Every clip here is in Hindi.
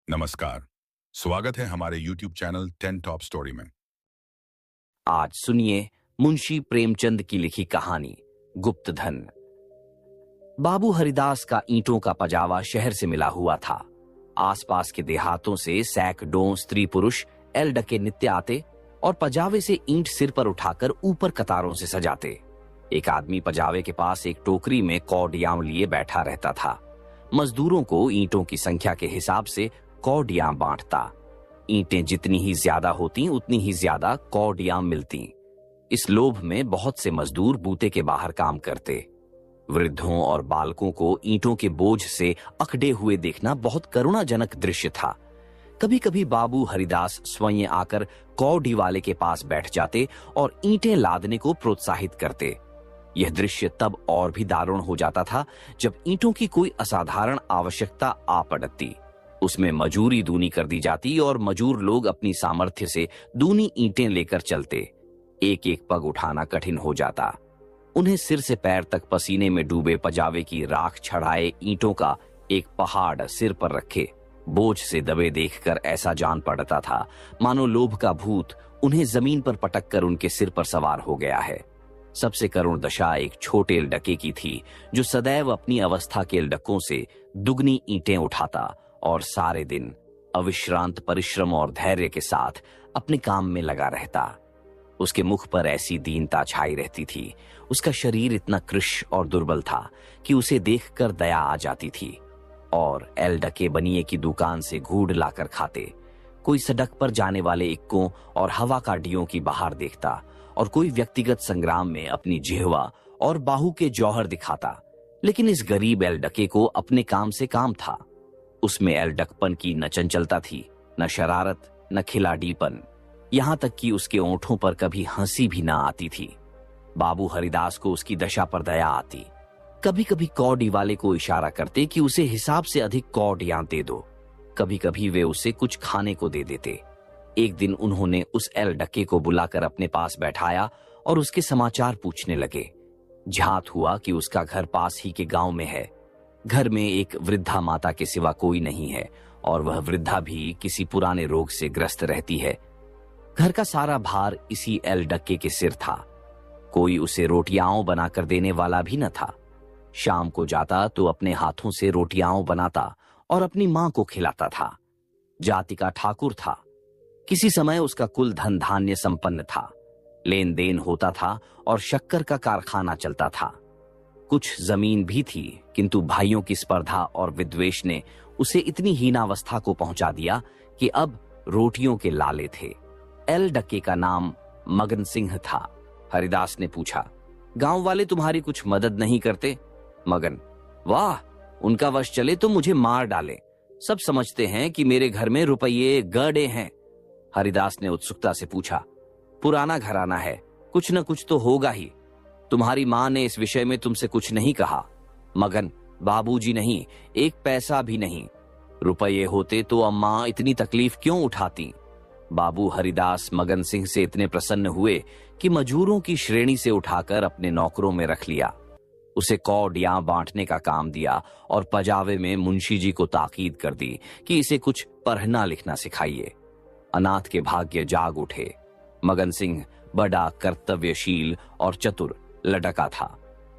नमस्कार। स्वागत है हमारे YouTube चैनल 10 टॉप स्टोरी में। आज सुनिए मुंशी प्रेमचंद की लिखी कहानी गुप्तधन। बाबू हरिदास का ईंटों का पजावा शहर से मिला हुआ था। आसपास के देहातों से सैकड़ों स्त्री पुरुष एल डके नित्य आते और पजावे से ईंट सिर पर उठाकर ऊपर कतारों से सजाते। एक आदमी पजावे के पास एक टोकरी में कौडियां लिए बैठा रहता था। मजदूरों को ईंटों की संख्या के हिसाब से कौडियां बांटता। ईंटें जितनी ही ज्यादा होती उतनी ही ज्यादा कौडियां मिलती। इस लोभ में बहुत से मजदूर बूते के बाहर काम करते। वृद्धों और बालकों को ईंटों के बोझ से अकड़े हुए देखना बहुत करुणाजनक दृश्य था। कभी कभी बाबू हरिदास स्वयं आकर कौडी वाले के पास बैठ जाते और ईंटें लादने को प्रोत्साहित करते। यह दृश्य तब और भी दारुण हो जाता था जब ईंटों की कोई असाधारण आवश्यकता आ पड़ती। उसमें मजूरी दूनी कर दी जाती और मजूर लोग अपनी सामर्थ्य से दूनी ईंटें लेकर चलते। एक एक पग उठाना कठिन हो जाता। उन्हें सिर से पैर तक पसीने में डूबे पजावे की राख छड़ाए ईंटों का एक पहाड़ सिर पर रखे बोझ से दबे देखकर ऐसा जान पड़ता था मानो लोभ का भूत उन्हें जमीन पर पटक कर उनके सिर पर सवार हो गया है। सबसे करुण दशा एक छोटे एलडके की थी जो सदैव अपनी अवस्था के एलडकों से दुगनी ईंटें उठाता और सारे दिन अविश्रांत परिश्रम और धैर्य के साथ अपने काम में लगा रहता। उसके मुख पर ऐसी दीनता छाई रहती थी। उसका शरीर इतना कृश और दुर्बल था कि उसे देखकर दया आ जाती थी। और एल डके बनिए की दुकान से घूड लाकर खाते। कोई सड़क पर जाने वाले इक्कों और हवा काटियों की बाहर देखता और कोई व्यक्तिगत संग्राम में अपनी जिह्वा और बाहु के जौहर दिखाता। लेकिन इस गरीब एल डके को अपने काम से काम था। उसमें एलडकपन की न चंचलता थी, न शरारत, न खिलाड़ीपन, यहां तक कि उसके ओंठों पर कभी हंसी भी न आती थी। बाबू हरिदास को उसकी दशा पर दया आती। कभी कभी कौडी वाले को इशारा करते कि उसे हिसाब से अधिक कौडियां दे दो। कभी कभी वे उसे कुछ खाने को दे देते। एक दिन उन्होंने उस एल डके को बुलाकर अपने पास बैठाया और उसके समाचार पूछने लगे। झात हुआ कि उसका घर पास ही के गांव में है। घर में एक वृद्धा माता के सिवा कोई नहीं है और वह वृद्धा भी किसी पुराने रोग से ग्रस्त रहती है। घर का सारा भार इसी एल डक्के के सिर था। कोई उसे रोटियां बनाकर देने वाला भी न था। शाम को जाता तो अपने हाथों से रोटियां बनाता और अपनी मां को खिलाता था। जाति का ठाकुर था। किसी समय उसका कुल धन धान्य संपन्न था। लेन देन होता था और शक्कर का कारखाना चलता था। कुछ जमीन भी थी, किंतु भाइयों की स्पर्धा और विद्वेष ने उसे इतनी हीनावस्था को पहुंचा दिया कि अब रोटियों के लाले थे। एल डक्के का नाम मगन सिंह था। हरिदास ने पूछा, गांव वाले तुम्हारी कुछ मदद नहीं करते? मगन, वाह, उनका वश चले तो मुझे मार डाले। सब समझते हैं कि मेरे घर में रुपये गड़े हैं। हरिदास ने उत्सुकता से पूछा, पुराना घराना है, कुछ न कुछ तो होगा ही। तुम्हारी मां ने इस विषय में तुमसे कुछ नहीं कहा? मगन, बाबूजी नहीं, एक पैसा भी नहीं। रुपये होते तो अम्मा इतनी तकलीफ क्यों उठाती? बाबू हरिदास मगन सिंह से इतने प्रसन्न हुए कि मजूरों की श्रेणी से उठाकर अपने नौकरों में रख लिया। उसे कौडियां बांटने का काम दिया और पजावे में मुंशी जी को ताकीद कर दी कि इसे कुछ पढ़ना लिखना सिखाइए। अनाथ के भाग्य जाग उठे। मगन सिंह बड़ा कर्तव्यशील और चतुर लड़का था।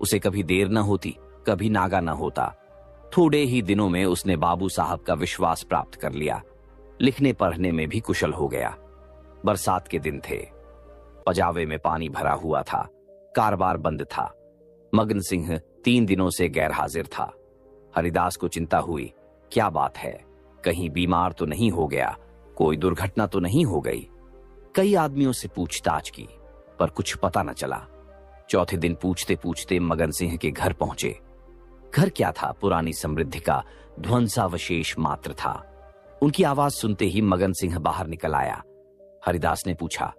उसे कभी देर न होती, कभी नागा न होता। थोड़े ही दिनों में उसने बाबू साहब का विश्वास प्राप्त कर लिया। लिखने पढ़ने में भी कुशल हो गया। बरसात के दिन थे। पजावे में पानी भरा हुआ था। कारोबार बंद था। मगन सिंह 3 दिनों से गैर हाजिर था। हरिदास को चिंता हुई, क्या बात है, कहीं बीमार तो नहीं हो गया, कोई दुर्घटना तो नहीं हो गई। कई आदमियों से पूछताछ की पर कुछ पता न चला। चौथे दिन पूछते पूछते मगन सिंह के घर पहुंचे। घर क्या था, पुरानी समृद्धि का ध्वंसावशेष मात्र था। उनकी आवाज सुनते ही मगन सिंह बाहर निकल आया। हरिदास ने पूछा,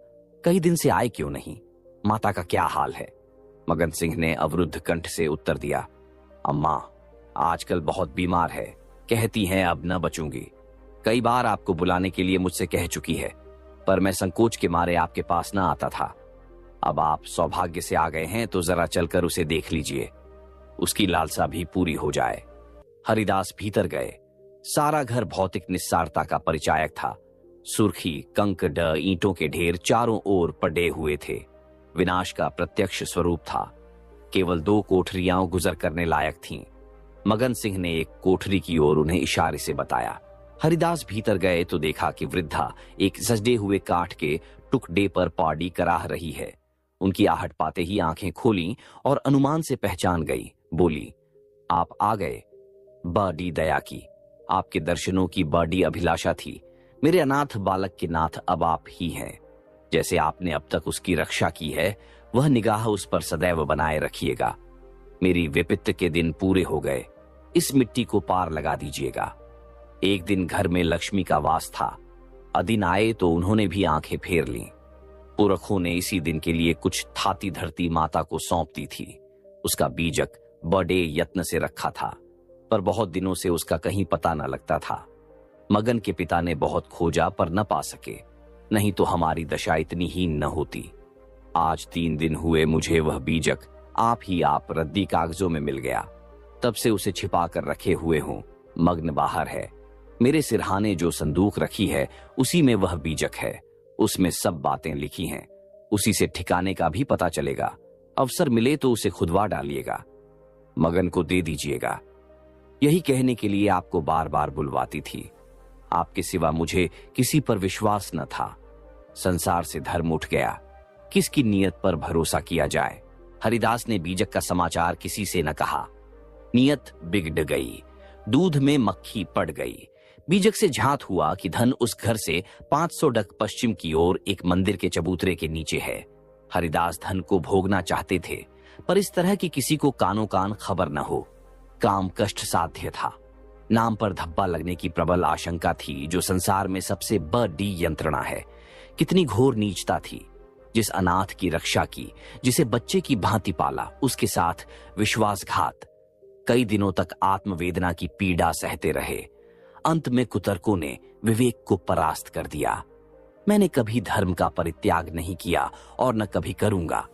कई दिन से आए क्यों नहीं? माता का क्या हाल है? मगन सिंह ने अवरुद्ध कंठ से उत्तर दिया, अम्मा आजकल बहुत बीमार है, कहती हैं अब न बचूंगी। कई बार आपको बुलाने के लिए मुझसे कह चुकी है, पर मैं संकोच के मारे आपके पास न आता था। अब आप सौभाग्य से आ गए हैं तो जरा चलकर उसे देख लीजिए, उसकी लालसा भी पूरी हो जाए। हरिदास भीतर गए। सारा घर भौतिक निस्सारता का परिचायक था। सुर्खी, कंकड़, ईंटों के ढेर चारों ओर पड़े हुए थे। विनाश का प्रत्यक्ष स्वरूप था। केवल 2 कोठरियां गुजर करने लायक थीं। मगन सिंह ने एक कोठरी की ओर उन्हें इशारे से बताया। हरिदास भीतर गए तो देखा कि वृद्धा एक सजडे हुए काठ के टुकड़े पर पौड़ी कराह रही है। उनकी आहट पाते ही आंखें खोलीं और अनुमान से पहचान गई। बोली, आप आ गए। बड़ी दया की, आपके दर्शनों की बड़ी अभिलाषा थी। मेरे अनाथ बालक के नाथ अब आप ही हैं। जैसे आपने अब तक उसकी रक्षा की है, वह निगाह उस पर सदैव बनाए रखिएगा। मेरी विपत्ति के दिन पूरे हो गए। इस मिट्टी को पार लगा दीजिएगा। एक दिन घर में लक्ष्मी का वास था। अदिन आए तो उन्होंने भी आंखें फेर लीं। पुरखों ने इसी दिन के लिए कुछ थाती धरती माता को सौंप दी थी। उसका बीजक बड़े यत्न से रखा था, पर बहुत दिनों से उसका कहीं पता न लगता था। मगन के पिता ने बहुत खोजा पर न पा सके, नहीं तो हमारी दशा इतनी हीन न होती। आज 3 दिन हुए मुझे वह बीजक आप रद्दी कागजों में मिल गया। तब से उसे छिपा कर रखे हुए हूं। मग्न बाहर है। मेरे सिरहाने जो संदूक रखी है उसी में वह बीजक है। उसमें सब बातें लिखी हैं। उसी से ठिकाने का भी पता चलेगा। अवसर मिले तो उसे खुदवा डालिएगा। मगन को दे दीजिएगा। यही कहने के लिए आपको बार बार बुलवाती थी। आपके सिवा मुझे किसी पर विश्वास न था। संसार से धर्म उठ गया। किसकी नीयत पर भरोसा किया जाए। हरिदास ने बीजक का समाचार किसी से न कहा। नीयत बिगड़ गई। दूध में मक्खी पड़ गई। बीजक से झांत हुआ कि धन उस घर से 500 डग पश्चिम की ओर एक मंदिर के चबूतरे के नीचे है। हरिदास धन को भोगना चाहते थे, पर इस तरह की किसी को कानो कान खबर न हो। काम कष्ट साध्य था। नाम पर धब्बा लगने की प्रबल आशंका थी, जो संसार में सबसे बड़ी यंत्रणा है। कितनी घोर नीचता थी। जिस अनाथ की रक्षा की, जिसे बच्चे की भांति पाला, उसके साथ विश्वासघात। कई दिनों तक आत्मवेदना की पीड़ा सहते रहे। अंत में कुतर्कों ने विवेक को परास्त कर दिया। मैंने कभी धर्म का परित्याग नहीं किया और न कभी करूंगा।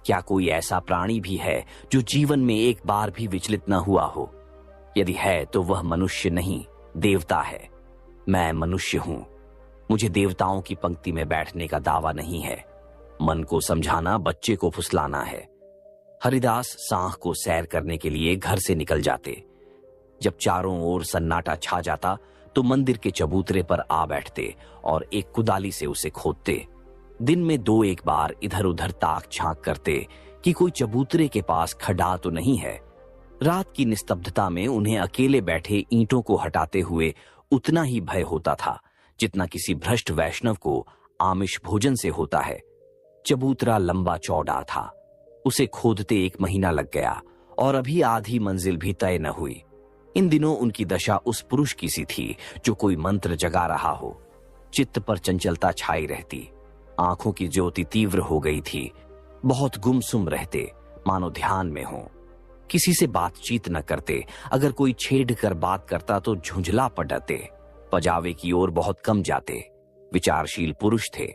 क्या कोई ऐसा प्राणी भी है जो जीवन में एक बार भी विचलित न हुआ हो? यदि है तो वह मनुष्य नहीं, देवता है। मैं मनुष्य हूं। मुझे देवताओं की पंक्ति में बैठने का दावा नहीं है। मन को समझाना बच्चे को फुसलाना है। हरिदास सांख को सैर करने के लिए घर से निकल जाते। जब चारों ओर सन्नाटा छा जाता तो मंदिर के चबूतरे पर आ बैठते और एक कुदाली से उसे खोदते। दिन में 2-1 बार इधर उधर ताक झांक करते कि कोई चबूतरे के पास खड्डा तो नहीं है। रात की निस्तब्धता में उन्हें अकेले बैठे ईंटों को हटाते हुए उतना ही भय होता था जितना किसी भ्रष्ट वैष्णव को आमिष भोजन से होता है। चबूतरा लंबा चौड़ा था। उसे खोदते 1 महीना लग गया और अभी आधी मंजिल भी तय न हुई। इन दिनों उनकी दशा उस पुरुष की सी थी जो कोई मंत्र जगा रहा हो। चित्त पर चंचलता छाई रहती। आंखों की ज्योति तीव्र हो गई थी। बहुत गुमसुम रहते, मानो ध्यान में हो। किसी से बातचीत न करते। अगर कोई छेड़ कर बात करता तो झुंझला पड़ते। पजावे की ओर बहुत कम जाते। विचारशील पुरुष थे।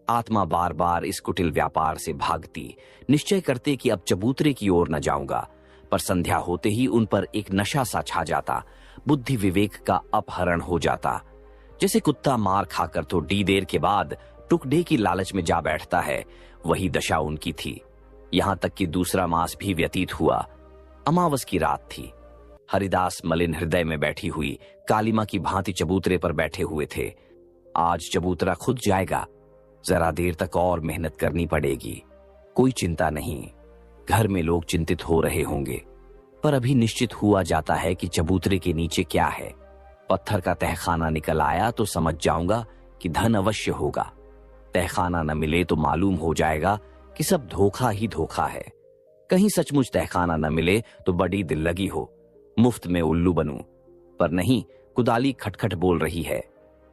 आत्मा बार बार इस कुटिल व्यापार से भागती। निश्चय करते कि अब चबूतरे की ओर न जाऊंगा, पर संध्या होते ही उन पर एक नशा सा छा जाता। बुद्धि विवेक का अपहरण हो जाता। जैसे कुत्ता मार खाकर तो देर के बाद टुकड़े की लालच में जा बैठता है, वही दशा उनकी थी। यहां तक कि दूसरा मास भी व्यतीत हुआ। अमावस की रात थी। हरिदास मलिन हृदय में बैठी हुई कालिमा की भांति चबूतरे पर बैठे हुए थे। आज चबूतरा खुद जाएगा। जरा देर तक और मेहनत करनी पड़ेगी। कोई चिंता नहीं। घर में लोग चिंतित हो रहे होंगे, पर अभी निश्चित हुआ जाता है कि चबूतरे के नीचे क्या है। पत्थर का तहखाना निकल आया तो समझ जाऊंगा कि धन अवश्य होगा। तहखाना न मिले तो मालूम हो जाएगा कि सब धोखा ही धोखा है। कहीं सचमुच तहखाना न मिले तो बड़ी दिल लगी हो, मुफ्त में उल्लू बनूं। पर नहीं, कुदाली खटखट बोल रही है।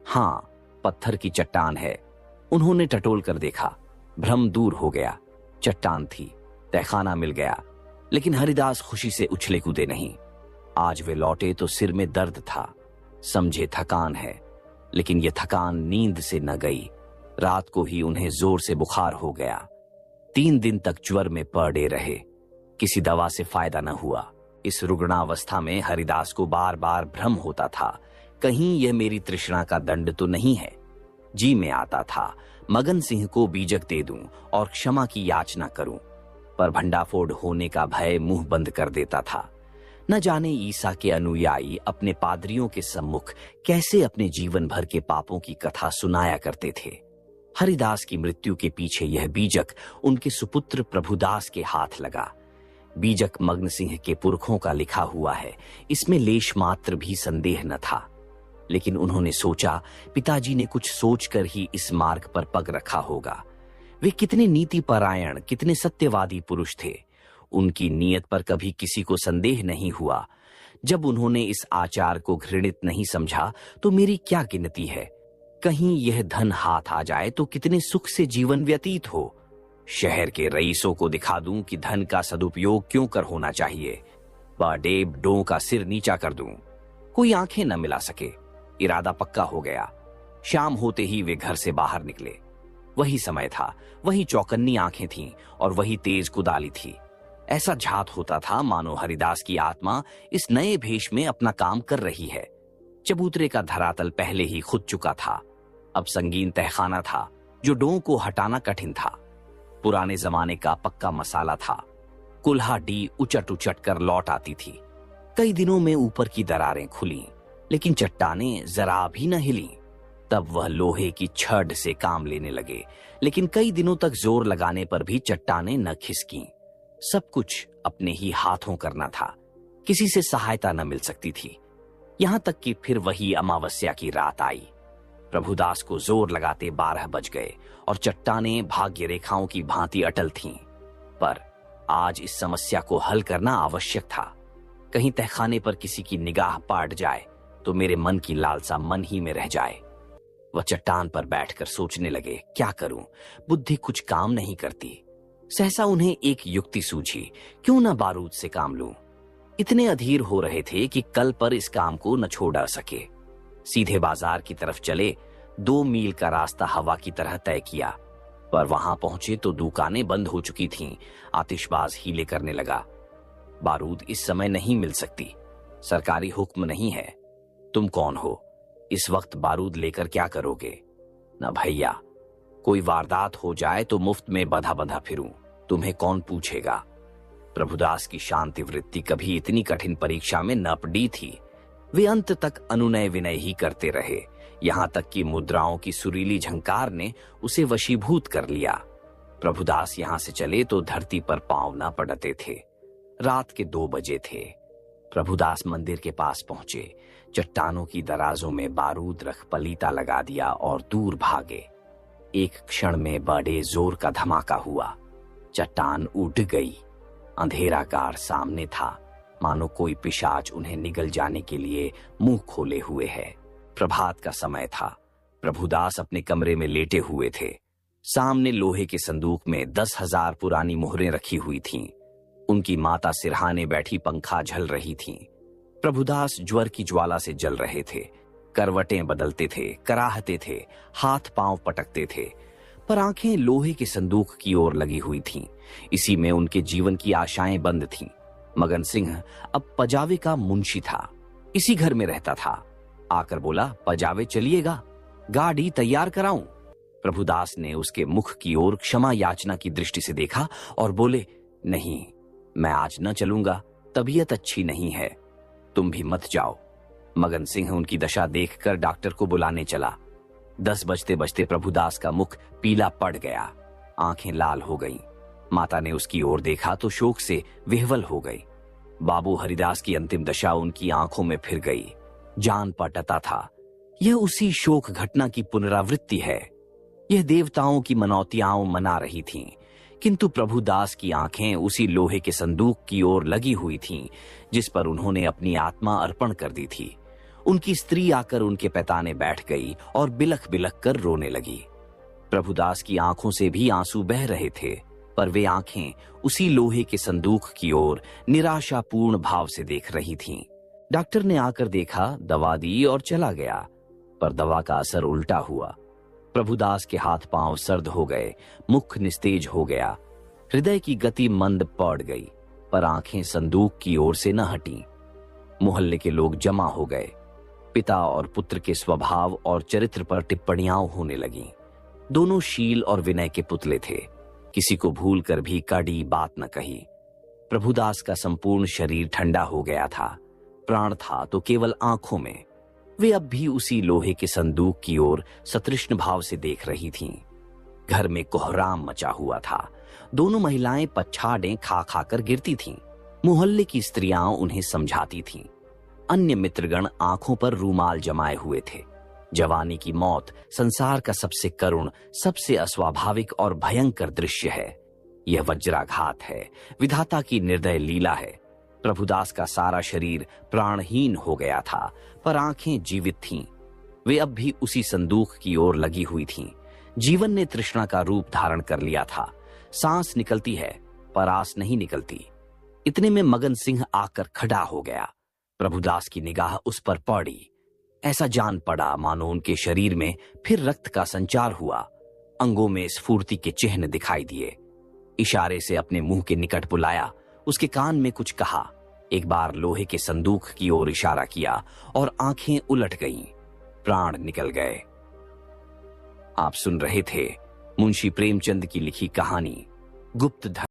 हां, पत्थर की चट्टान है। उन्होंने टटोल कर देखा। भ्रम दूर हो गया। चट्टान थी। तहखाना मिल गया। लेकिन हरिदास खुशी से उछले कूदे नहीं। आज वे लौटे तो सिर में दर्द था। समझे थकान है, लेकिन यह थकान नींद से न गई। रात को ही उन्हें जोर से बुखार हो गया। 3 दिन तक ज्वर में पड़े रहे। किसी दवा से फायदा न हुआ। इस रुग्णावस्था में हरिदास को बार बार भ्रम होता था कहीं यह मेरी तृष्णा का दंड तो नहीं है। जी में आता था मगन सिंह को बीजक दे दूं और क्षमा की याचना करूं, पर भंडाफोड़ होने का भय मुंह बंद कर देता था। न जाने ईसा के अनुयायी अपने पादरियों के सम्मुख कैसे अपने जीवन भर के पापों की कथा सुनाया करते थे। हरिदास की मृत्यु के पीछे यह बीजक उनके सुपुत्र प्रभुदास के हाथ लगा। बीजक मग्न सिंह के पुरखों का लिखा हुआ है, इसमें लेश मात्र भी संदेह न था। लेकिन उन्होंने सोचा पिताजी ने कुछ सोचकर ही इस मार्ग पर पग रखा होगा। वे कितने नीतिपरायण, कितने सत्यवादी पुरुष थे। उनकी नीयत पर कभी किसी को संदेह नहीं हुआ। जब उन्होंने इस आचार को घृणित नहीं समझा तो मेरी क्या गिनती है। कहीं यह धन हाथ आ जाए तो कितने सुख से जीवन व्यतीत हो। शहर के रईसों को दिखा दूं कि धन का सदुपयोग क्यों कर होना चाहिए। बाडेब डों का सिर नीचा कर दूं, कोई आंखें न मिला सके। इरादा पक्का हो गया। शाम होते ही वे घर से बाहर निकले। वही समय था, वही चौकन्नी आंखें थीं और वही तेज कुदाली थी। ऐसा झात होता था मानो हरिदास की आत्मा इस नए भेष में अपना काम कर रही है। चबूतरे का धरातल पहले ही खुद चुका था। अब संगीन तहखाना था जो डों को हटाना कठिन था। पुराने जमाने का पक्का मसाला था। कुल्हा डी उचट उचट कर लौट आती थी। कई दिनों में ऊपर की दरारें खुली, लेकिन चट्टानें जरा भी न हिली। तब वह लोहे की छड़ से काम लेने लगे, लेकिन कई दिनों तक जोर लगाने पर भी चट्टानें न खिसकीं। सब कुछ अपने ही हाथों करना था। किसी से सहायता न मिल सकती थी। यहां तक कि फिर वही अमावस्या की रात आई। प्रभुदास को जोर लगाते 12 बज गए और चट्टानें भाग्य रेखाओं की भांति अटल थीं। पर आज इस समस्या को हल करना आवश्यक था। कहीं तहखाने पर किसी की निगाह पाट जाए तो मेरे मन की लालसा मन ही में रह जाए। वह चट्टान पर बैठकर सोचने लगे, क्या करूं, बुद्धि कुछ काम नहीं करती। सहसा उन्हें एक युक्ति सूझी, क्यों न बारूद से काम लूं। इतने अधीर हो रहे थे कि कल पर इस काम को न छोड़ सके। सीधे बाजार की तरफ चले। 2 मील का रास्ता हवा की तरह तय किया, पर वहां पहुंचे तो दुकानें बंद हो चुकी थीं। आतिशबाज हीले करने लगा। बारूद इस समय नहीं मिल सकती, सरकारी हुक्म नहीं है। तुम कौन हो, इस वक्त बारूद लेकर क्या करोगे? न भैया, कोई वारदात हो जाए तो मुफ्त में बंधा बंधा फिरूं, तुम्हें कौन पूछेगा। प्रभुदास की शांति वृत्ति कभी इतनी कठिन परीक्षा में न पड़ी थी। वे अंत तक अनुनय विनय ही करते रहे, यहां तक कि मुद्राओं की सुरीली झंकार ने उसे वशीभूत कर लिया। प्रभुदास यहां से चले तो धरती पर पांव न पड़ते थे। रात के 2 बजे थे। प्रभुदास मंदिर के पास पहुंचे। चट्टानों की दराजों में बारूद रख पलीता लगा दिया और दूर भागे। एक क्षण में बड़े जोर का धमाका हुआ। चट्टान उठ गई। अंधेरा कार सामने था, मानो कोई पिशाच उन्हें निगल जाने के लिए मुंह खोले हुए है। प्रभात का समय था। प्रभुदास अपने कमरे में लेटे हुए थे। सामने लोहे के संदूक में 10,000 पुरानी मोहरें रखी हुई थीं। उनकी माता सिरहाने बैठी पंखा झल रही थीं। प्रभुदास ज्वर की ज्वाला से जल रहे थे। करवटें बदलते थे, कराहते थे, हाथ पांव पटकते थे, पर आंखें लोहे के संदूक की ओर लगी हुई थीं। इसी में उनके जीवन की आशाएं बंद थीं। मगन सिंह अब पजावे का मुंशी था, इसी घर में रहता था। आकर बोला, पजावे चलिएगा, गाड़ी तैयार कराऊं। प्रभुदास ने उसके मुख की ओर क्षमा याचना की दृष्टि से देखा और बोले, नहीं, मैं आज न चलूंगा, तबीयत अच्छी नहीं है, तुम भी मत जाओ। मगन सिंह उनकी दशा देखकर डॉक्टर को बुलाने चला। 10 बजते बजते प्रभुदास का मुख पीला पड़ गया, आंखें लाल हो गईं। माता ने उसकी ओर देखा तो शोक से विह्वल हो गई। बाबू हरिदास की अंतिम दशा उनकी आंखों में फिर गई। जान पटता था, यह उसी शोक घटना की पुनरावृत्ति है। यह देवताओं की मनौतियां मना रही थीं, किंतु प्रभुदास की आंखें उसी लोहे के संदूक की ओर लगी हुई थीं जिस पर उन्होंने अपनी आत्मा अर्पण कर दी थी। उनकी स्त्री आकर उनके पैताने बैठ गई और बिलख बिलख कर रोने लगी। प्रभुदास की आंखों से भी आंसू बह रहे थे, पर वे आंखें उसी लोहे के संदूक की ओर निराशापूर्ण भाव से देख रही थीं। डॉक्टर ने आकर देखा, दवा दी और चला गया, पर दवा का असर उल्टा हुआ। प्रभुदास के हाथ पांव सर्द हो गए, मुख निस्तेज हो गया, हृदय की गति मंद पड़ गई, पर आंखें संदूक की ओर से न हटी। मोहल्ले के लोग जमा हो गए। पिता और पुत्र के स्वभाव और चरित्र पर टिप्पणियां होने लगीं। दोनों शील और विनय के पुतले थे, किसी को भूल कर भी कड़ी बात न कही। प्रभुदास का संपूर्ण शरीर ठंडा हो गया था, प्राण था तो केवल आंखों में। वे अब भी उसी लोहे के संदूक की ओर सतृष्ण भाव से देख रही थीं। घर में कोहराम मचा हुआ था। दोनों महिलाएं पछाड़ें खा खाकर गिरती थीं। मोहल्ले की स्त्रियां उन्हें समझाती थीं। अन्य मित्रगण आंखों पर रूमाल जमाए हुए थे। जवानी की मौत संसार का सबसे करुण, सबसे अस्वाभाविक और भयंकर दृश्य है। यह वज्राघात है, विधाता की निर्दय लीला है। प्रभुदास का सारा शरीर प्राणहीन हो गया था, पर आंखें जीवित थीं। वे अब भी उसी संदूक की ओर लगी हुई थीं। जीवन ने तृष्णा का रूप धारण कर लिया था। सांस निकलती है पर आस नहीं निकलती। इतने में मगन सिंह आकर खड़ा हो गया। प्रभुदास की निगाह उस पर पड़ी। ऐसा जान पड़ा मानो उनके शरीर में फिर रक्त का संचार हुआ। अंगों में स्फूर्ति के चिन्ह दिखाई दिए। इशारे से अपने मुंह के निकट बुलाया, उसके कान में कुछ कहा। एक बार लोहे के संदूक की ओर इशारा किया और आंखें उलट गईं। प्राण निकल गए। आप सुन रहे थे मुंशी प्रेमचंद की लिखी कहानी गुप्त धन।